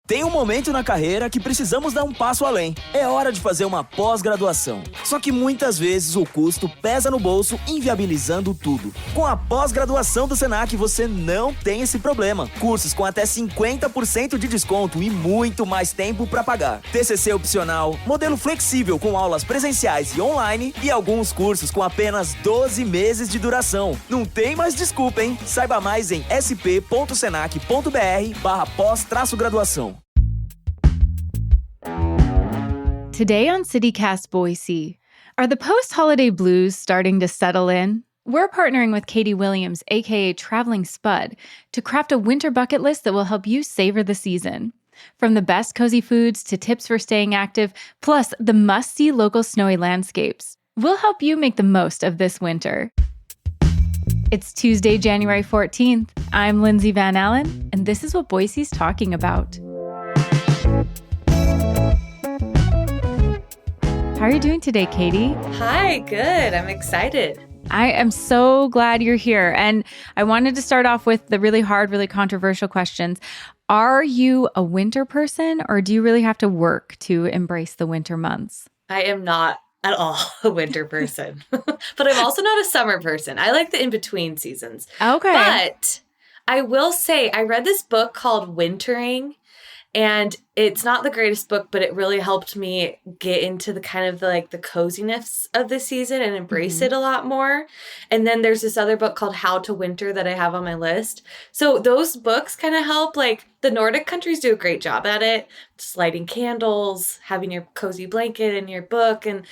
Tem um momento na carreira que precisamos dar um passo além. É hora de fazer uma pós-graduação. Só que muitas vezes o custo pesa no bolso, inviabilizando tudo. Com a pós-graduação do Senac, você não tem esse problema. Cursos com até 50% de desconto e muito mais tempo para pagar. TCC opcional, modelo flexível com aulas presenciais e online e alguns cursos com apenas 12 meses de duração. Não tem mais desculpa, hein? Saiba mais em sp.senac.br/pós-graduação. Today on CityCast Boise, are the post-holiday blues starting to settle in? We're partnering with Katie Williams, aka Traveling Spud, to craft a winter bucket list that will help you savor the season. From the best cozy foods to tips for staying active, plus the must-see local snowy landscapes. We'll help you make the most of this winter. It's Tuesday, January 14th. I'm Lindsay Van Allen, and this is what Boise's talking about. How are you doing today, Katie? Hi, good. I'm excited. I am so glad you're here. And I wanted to start off with the really hard, really controversial questions. Are you a winter person, or do you really have to work to embrace the winter months? I am not at all a winter person, but I'm also not a summer person. I like the in-between seasons. Okay. But I will say I read this book called Wintering, and it's not the greatest book, but it really helped me get into the kind of the coziness of the season and embrace it a lot more. And then there's this other book called How to Winter that I have on my list. So those books kind of help. Like the Nordic countries do a great job at it. Just lighting candles, having your cozy blanket and your book, and,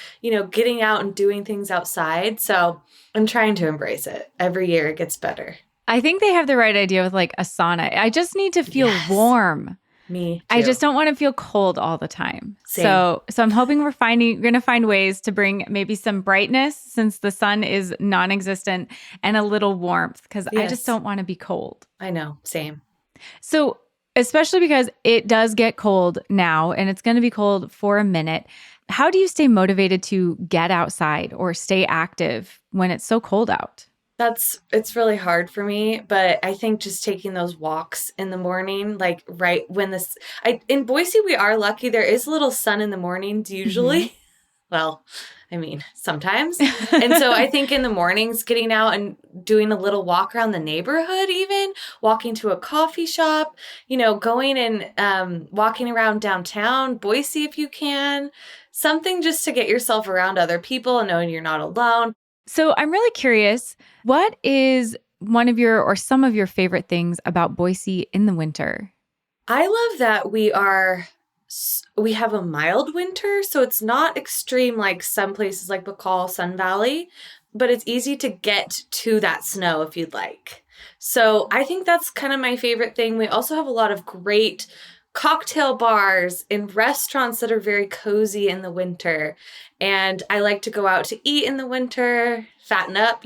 getting out and doing things outside. So I'm trying to embrace it. Every year it gets better. I think they have the right idea with a sauna. I just need to feel warm. Me too. I just don't want to feel cold all the time. Same. So I'm hoping we're going to find ways to bring maybe some brightness, since the sun is non-existent, and a little warmth, because I just don't want to be cold. I know. Same. So especially because it does get cold now, and it's going to be cold for a minute. How do you stay motivated to get outside or stay active when it's so cold out? It's really hard for me, but I think just taking those walks in the morning, right when in Boise, we are lucky. There is a little sun in the mornings usually. Mm-hmm. Well, sometimes. And so I think in the mornings, getting out and doing a little walk around the neighborhood, even walking to a coffee shop, going and walking around downtown Boise if you can, something just to get yourself around other people and knowing you're not alone. So I'm really curious, what is one of your or some of your favorite things about Boise in the winter? I love that we have a mild winter, so it's not extreme like some places like Bacall, Sun Valley, but it's easy to get to that snow if you'd like. So I think that's kind of my favorite thing. We also have a lot of great cocktail bars and restaurants that are very cozy in the winter. And I like to go out to eat in the winter, fatten up,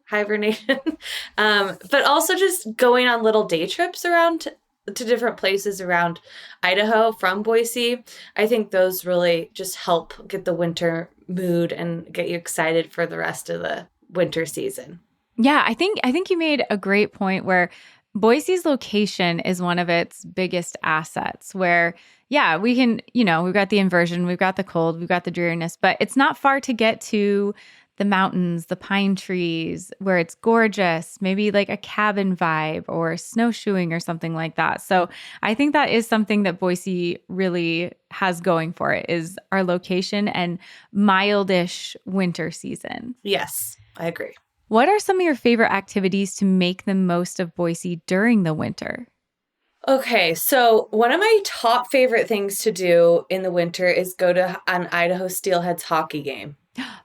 hibernation. But also just going on little day trips around to different places around Idaho from Boise. I think those really just help get the winter mood and get you excited for the rest of the winter season. Yeah, I think you made a great point where Boise's location is one of its biggest assets, where, yeah, we can, we've got the inversion, we've got the cold, we've got the dreariness, but it's not far to get to the mountains, the pine trees, where it's gorgeous, maybe like a cabin vibe or snowshoeing or something like that. So I think that is something that Boise really has going for it, is our location and mildish winter season. Yes, I agree. What are some of your favorite activities to make the most of Boise during the winter? Okay, so one of my top favorite things to do in the winter is go to an Idaho Steelheads hockey game.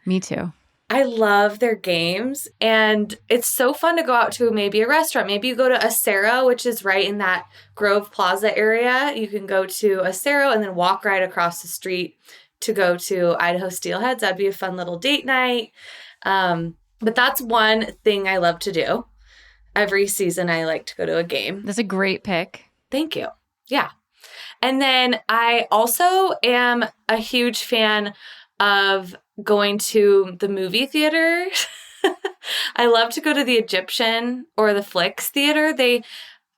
Me too. I love their games, and it's so fun to go out to maybe a restaurant. Maybe you go to Acero, which is right in that Grove Plaza area. You can go to Acero and then walk right across the street to go to Idaho Steelheads. That'd be a fun little date night. But that's one thing I love to do. Every season, I like to go to a game. That's a great pick. Thank you. Yeah. And then I also am a huge fan of going to the movie theater. I love to go to the Egyptian or the Flicks Theater.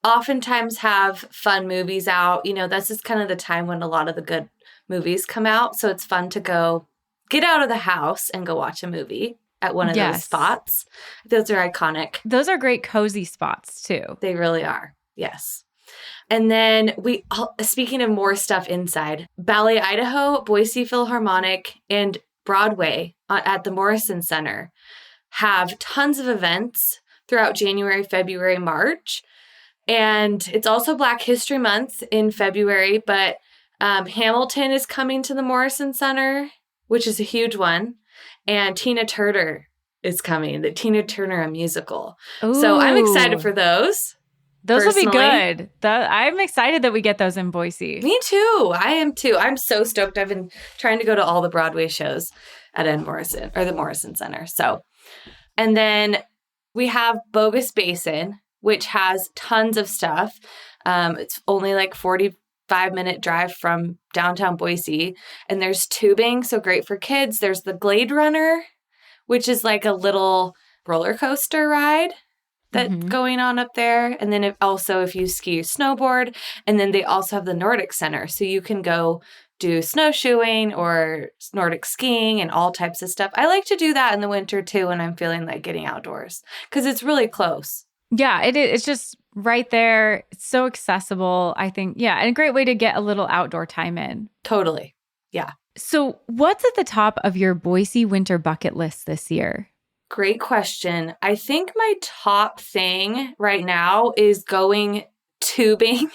oftentimes have fun movies out. This is kind of the time when a lot of the good movies come out. So it's fun to go get out of the house and go watch a movie at one of those spots. Those are iconic. Those are great cozy spots too. They really are. Yes. And then speaking of more stuff inside, Ballet Idaho, Boise Philharmonic, and Broadway at the Morrison Center have tons of events throughout January, February, March. And it's also Black History Month in February, but Hamilton is coming to the Morrison Center, which is a huge one. And Tina Turner is coming, the Tina Turner a musical. Ooh. So I'm excited for those. Those will be good. I'm excited that we get those in Boise. Me too. I am too. I'm so stoked. I've been trying to go to all the Broadway shows at the Morrison Center. So, and then we have Bogus Basin, which has tons of stuff. It's only like 45-minute drive from downtown Boise. And there's tubing, so great for kids. There's the Glade Runner, which is like a little roller coaster ride that's going on up there. And then if you ski or snowboard. And then they also have the Nordic Center. So you can go do snowshoeing or Nordic skiing and all types of stuff. I like to do that in the winter too when I'm feeling like getting outdoors because it's really close. Yeah, it is. It's just right there. It's so accessible, I think. Yeah, and a great way to get a little outdoor time in. Totally. Yeah. So what's at the top of your Boise winter bucket list this year? Great question. I think my top thing right now is going tubing,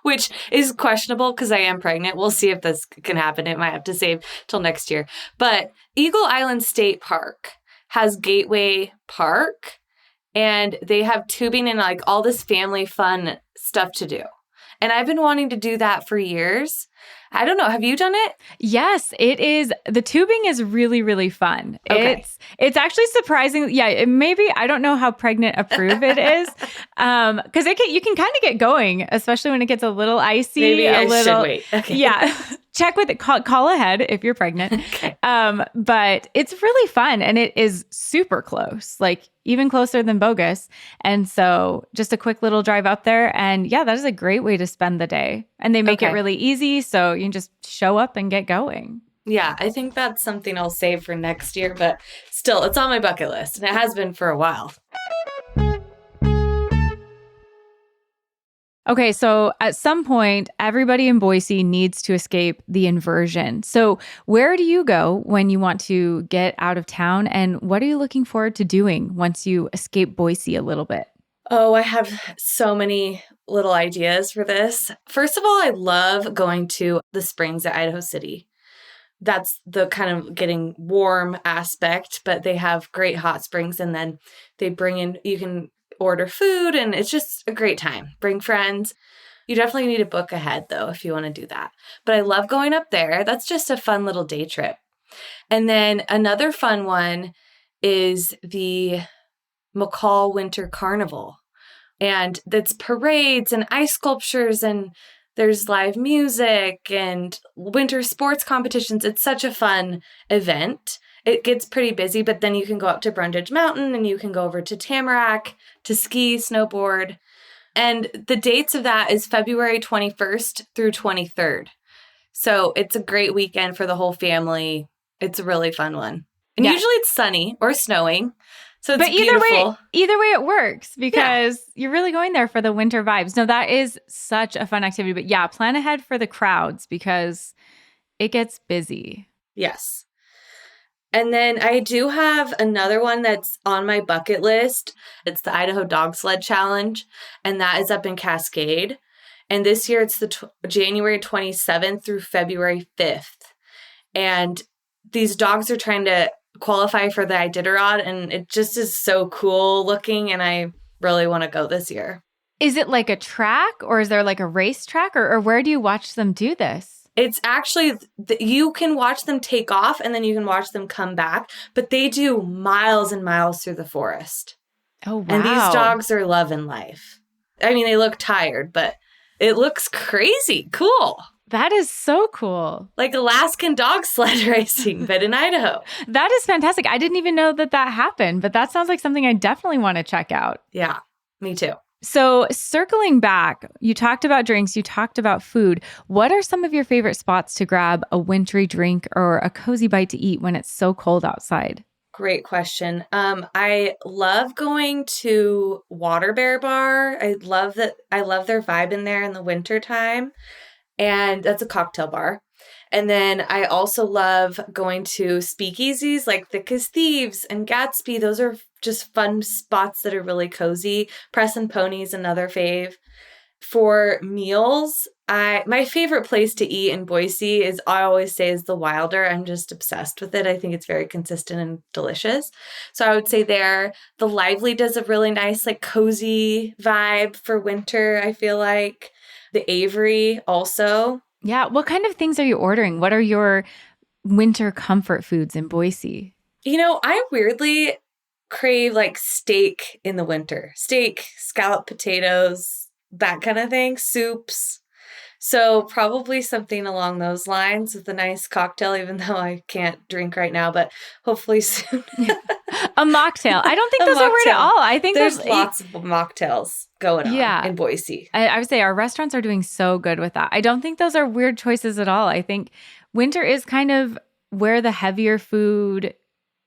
which is questionable because I am pregnant. We'll see if this can happen. It might have to save till next year. But Eagle Island State Park has Gateway Park, and they have tubing and like all this family fun stuff to do. And I've been wanting to do that for years. I don't know. Have you done it? Yes, it is. The tubing is really, really fun. Okay. It's actually surprising. Yeah, maybe I don't know how pregnant approved it is, because you can kind of get going, especially when it gets a little icy. Maybe I should wait. Okay. Yeah, check with it. Call ahead if you're pregnant. Okay. But it's really fun, and it is super close, like even closer than Bogus. And so just a quick little drive up there, and yeah, that is a great way to spend the day. And they make it really easy, so you can just show up and get going. Yeah, I think that's something I'll save for next year, but still, it's on my bucket list, and it has been for a while. Okay, so at some point, everybody in Boise needs to escape the inversion. So where do you go when you want to get out of town, and what are you looking forward to doing once you escape Boise a little bit? Oh, I have so many little ideas for this. First of all, I love going to the springs at Idaho City. That's the kind of getting warm aspect, but they have great hot springs, and then they bring in, you can order food, and it's just a great time. Bring friends. You definitely need to book ahead though if you want to do that. But I love going up there. That's just a fun little day trip. And then another fun one is the McCall Winter Carnival. And that's parades and ice sculptures, and there's live music and winter sports competitions. It's such a fun event. It gets pretty busy, but then you can go up to Brundage Mountain, and you can go over to Tamarack to ski, snowboard. And the dates of that is February 21st through 23rd. So it's a great weekend for the whole family. It's a really fun one. And usually it's sunny or snowing. So it's beautiful. Either way it works because you're really going there for the winter vibes. No, that is such a fun activity. But yeah, plan ahead for the crowds because it gets busy. Yes. And then I do have another one that's on my bucket list. It's the Idaho Dog Sled Challenge, and that is up in Cascade. And this year it's the January 27th through February 5th. And these dogs are trying to qualify for the Iditarod, and it just is so cool looking, and I really want to go this year. Is it like a track, or is there like a race track, or where do you watch them do this? It's actually, you can watch them take off and then you can watch them come back, but they do miles and miles through the forest. Oh, wow. And these dogs are loving life. I mean, they look tired, but it looks crazy cool. That is so cool. Like Alaskan dog sled racing, but in Idaho. That is fantastic. I didn't even know that happened, but that sounds like something I definitely want to check out. Yeah, me too. So circling back, you talked about drinks, you talked about food. What are some of your favorite spots to grab a wintry drink or a cozy bite to eat when it's so cold outside? Great question. I love going to Water Bear Bar. I love their vibe in there in the winter time. And that's a cocktail bar. And then I also love going to speakeasies like Thick as Thieves and Gatsby. Those are just fun spots that are really cozy. Press and Pony's another fave. For meals, my favorite place to eat in Boise is, I always say, is the Wilder. I'm just obsessed with it. I think it's very consistent and delicious. So I would say there. The Lively does a really nice, like, cozy vibe for winter, I feel like. The Avery also. Yeah. What kind of things are you ordering? What are your winter comfort foods in Boise? I weirdly crave like steak in the winter. Steak, scalloped potatoes, that kind of thing, soups. So probably something along those lines with a nice cocktail, even though I can't drink right now, but hopefully soon. A mocktail. I don't think A those are weird at mocktail. all. I think There's lots of mocktails going on in Boise. I would say our restaurants are doing so good with that. I don't think those are weird choices at all. I think winter is kind of where the heavier food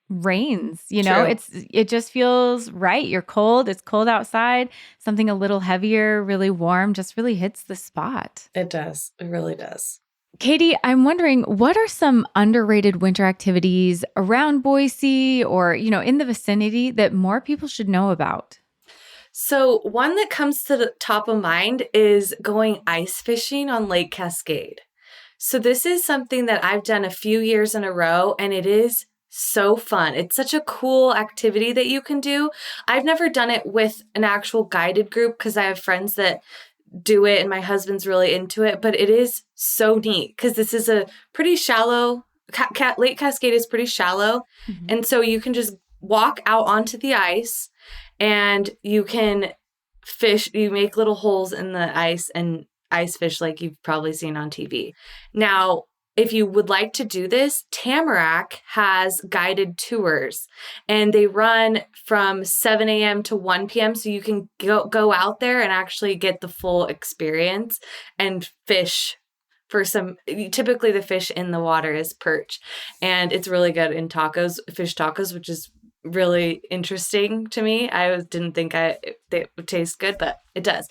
reigns. True. It just feels right. You're cold. It's cold outside. Something a little heavier, really warm, just really hits the spot. It does. It really does. Katie, I'm wondering, what are some underrated winter activities around Boise or, in the vicinity that more people should know about? So one that comes to the top of mind is going ice fishing on Lake Cascade. So this is something that I've done a few years in a row, and it is so fun. It's such a cool activity that you can do. I've never done it with an actual guided group because I have friends that do it and my husband's really into it, but it is so neat because this is a pretty shallow, Lake Cascade is pretty shallow. Mm-hmm. And so you can just walk out onto the ice and you can fish. You make little holes in the ice and ice fish like you've probably seen on TV. Now, if you would like to do this, Tamarack has guided tours and they run from 7 a.m. to 1 p.m. So you can go out there and actually get the full experience and fish for typically the fish in the water is perch. And it's really good in fish tacos, which is really interesting to me. I didn't think it would taste good, but it does.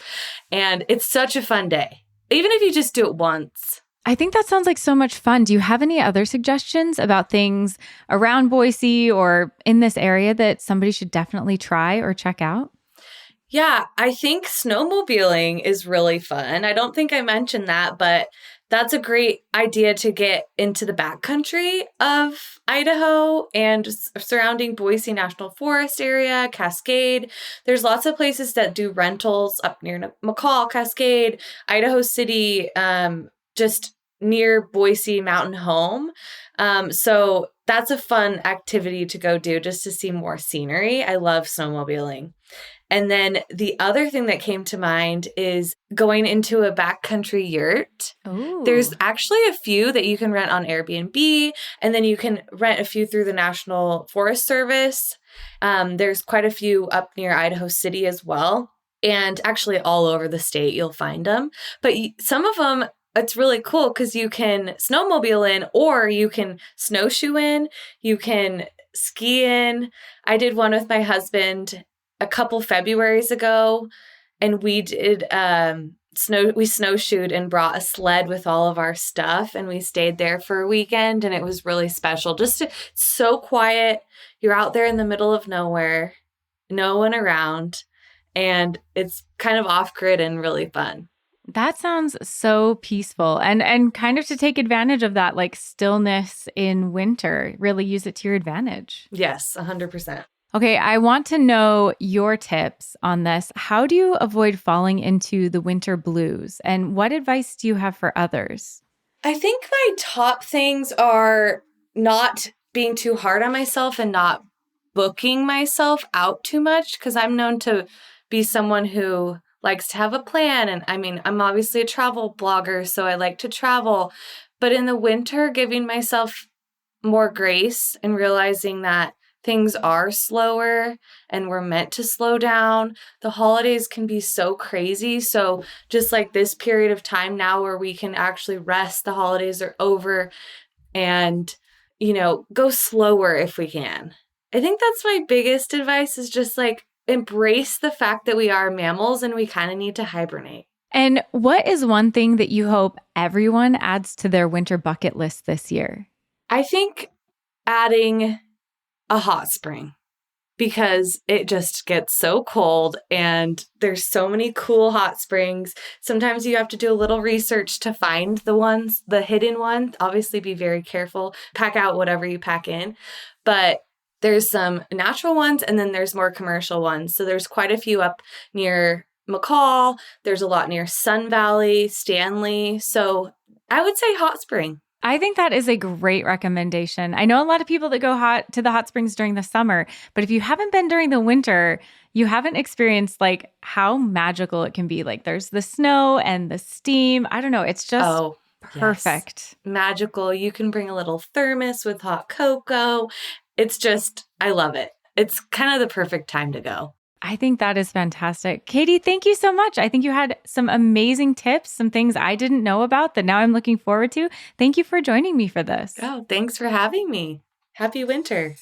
And it's such a fun day, even if you just do it once. I think that sounds like so much fun. Do you have any other suggestions about things around Boise or in this area that somebody should definitely try or check out? Yeah, I think snowmobiling is really fun. I don't think I mentioned that, but that's a great idea to get into the backcountry of Idaho and surrounding Boise National Forest area, Cascade. There's lots of places that do rentals up near McCall, Cascade, Idaho City, just near Boise Mountain Home. So that's a fun activity to go do just to see more scenery. I love snowmobiling. And then the other thing that came to mind is going into a backcountry yurt. Ooh. There's actually a few that you can rent on Airbnb, and then you can rent a few through the National Forest Service. There's quite a few up near Idaho City as well. And actually all over the state, you'll find them. But some of them, it's really cool because you can snowmobile in or you can snowshoe in, you can ski in. I did one with my husband a couple Februarys ago, and we did we snowshoed and brought a sled with all of our stuff, and we stayed there for a weekend, and it was really special. It's so quiet. You're out there in the middle of nowhere, no one around, and it's kind of off-grid and really fun. That sounds so peaceful and kind of to take advantage of that like stillness in winter, really use it to your advantage. Yes, 100%. Okay, I want to know your tips on this. How do you avoid falling into the winter blues? And what advice do you have for others? I think my top things are not being too hard on myself and not booking myself out too much, because I'm known to be someone who likes to have a plan. And I mean, I'm obviously a travel blogger, so I like to travel. But in the winter, giving myself more grace and realizing that things are slower and we're meant to slow down. The holidays can be so crazy. So just like this period of time now where we can actually rest, the holidays are over, and, go slower if we can. I think that's my biggest advice, is just like embrace the fact that we are mammals and we kind of need to hibernate. And what is one thing that you hope everyone adds to their winter bucket list this year? I think adding a hot spring, because it just gets so cold and there's so many cool hot springs. Sometimes you have to do a little research to find the hidden ones. Obviously, be very careful. Pack out whatever you pack in. But there's some natural ones and then there's more commercial ones. So there's quite a few up near McCall. There's a lot near Sun Valley, Stanley. So I would say hot spring. I think that is a great recommendation. I know a lot of people that go to the hot springs during the summer, but if you haven't been during the winter, you haven't experienced like how magical it can be. Like there's the snow and the steam. I don't know. It's just perfect. Yes. Magical. You can bring a little thermos with hot cocoa. It's just, I love it. It's kind of the perfect time to go. I think that is fantastic. Katie, thank you so much. I think you had some amazing tips, some things I didn't know about that now I'm looking forward to. Thank you for joining me for this. Oh, thanks for having me. Happy winter.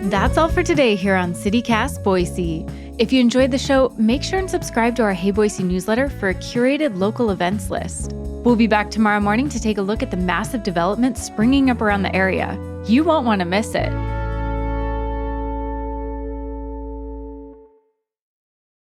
That's all for today here on CityCast Boise. If you enjoyed the show, make sure and subscribe to our Hey Boise newsletter for a curated local events list. We'll be back tomorrow morning to take a look at the massive developments springing up around the area. You won't want to miss it.